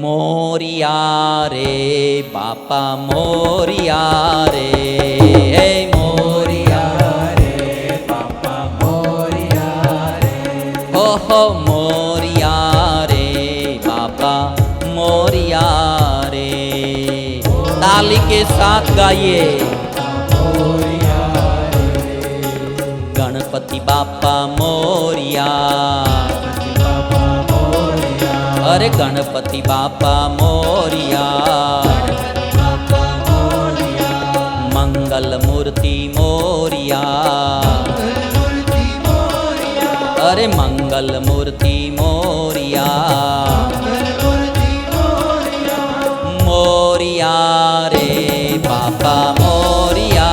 મોરિયા રે બાપા મોરિયા રે, હે મોરિયા રે બાપા મોરિયા રે, ઓહો મોરિયા રે બાપા મોરિયા રે। ताली के साथ गाइए। गणपति बापा मोरिया, अरे गणपति बापा मोरिया, मंगल मूर्ति मोरिया, अरे मंगल मूर्ति मोरिया, मोरिया रे बापा मोरिया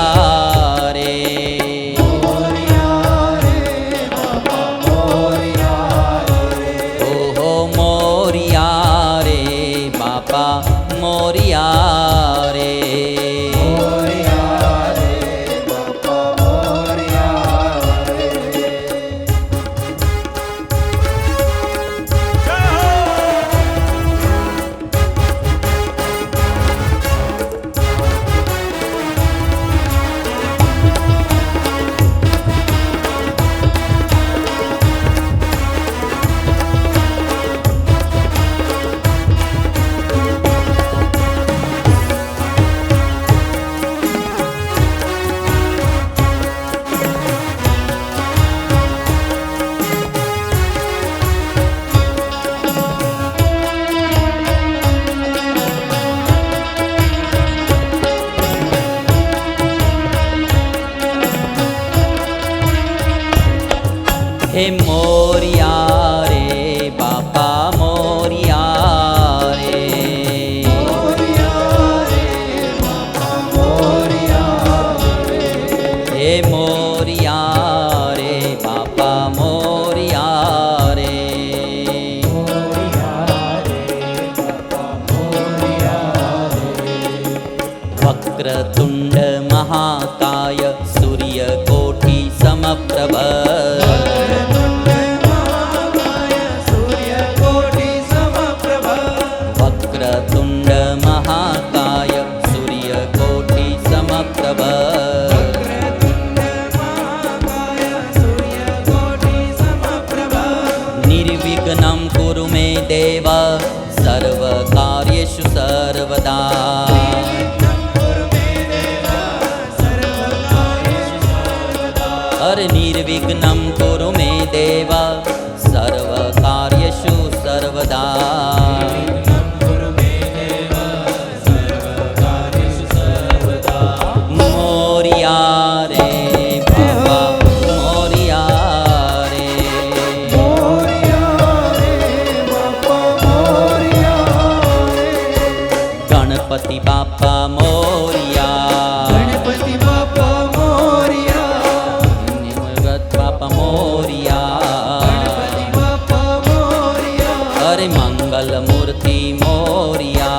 रे, ओहो मोरिया रे बापा मोरिया रे। हे मोरिया रे बापा मोरिया रे, हे मोरिया रे बापा मोरिया रे, वक्रतुंड महाकाय सूर्यकोटि समप्रभ, वक्रतुंड महाकाय सूर्यकोटि समप्रभ, निर्विघ्नं कुरु मे देव सर्वकार्येषु सर्वदा, अरे निर्विघ्नं कुरु मे देव सर्वकार्येषु सर्वदा, मोरिया रे बाबा मोरिया रे, गणपति बापा मोरिया, बापा मोरिया, अरे मंगल मूर्ति मोरिया,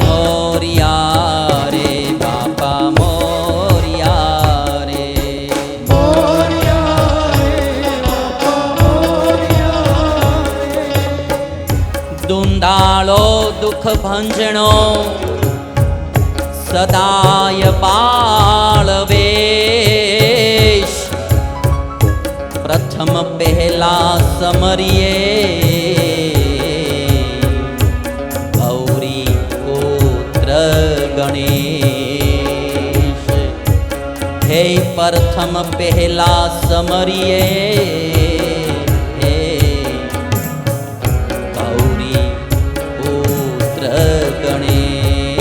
मोरिया रे बापा मोरिया रे, दुंदाळो दुख भंजणो सदाय बाळवेश, प्रथम पहला समरिये गौरी पुत्र गणेश, हे प्रथम पहला समरिये गौरी पुत्र गणेश,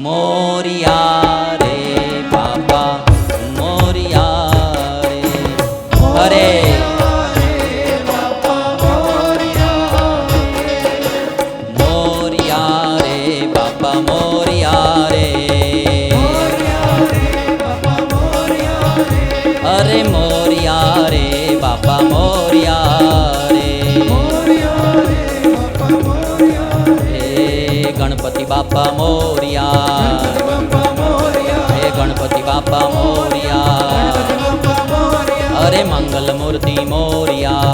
मोरिया रे बाबा मोरिया रे, हरे मोरिया रे बाबा मोरिया रे, अरे मोरिया रे बाबा मोरिया रे, हे गणपति बापा मोरिया, हे गणपति बापा मोरिया, રે મંગલ મૂર્તિ મોરિયા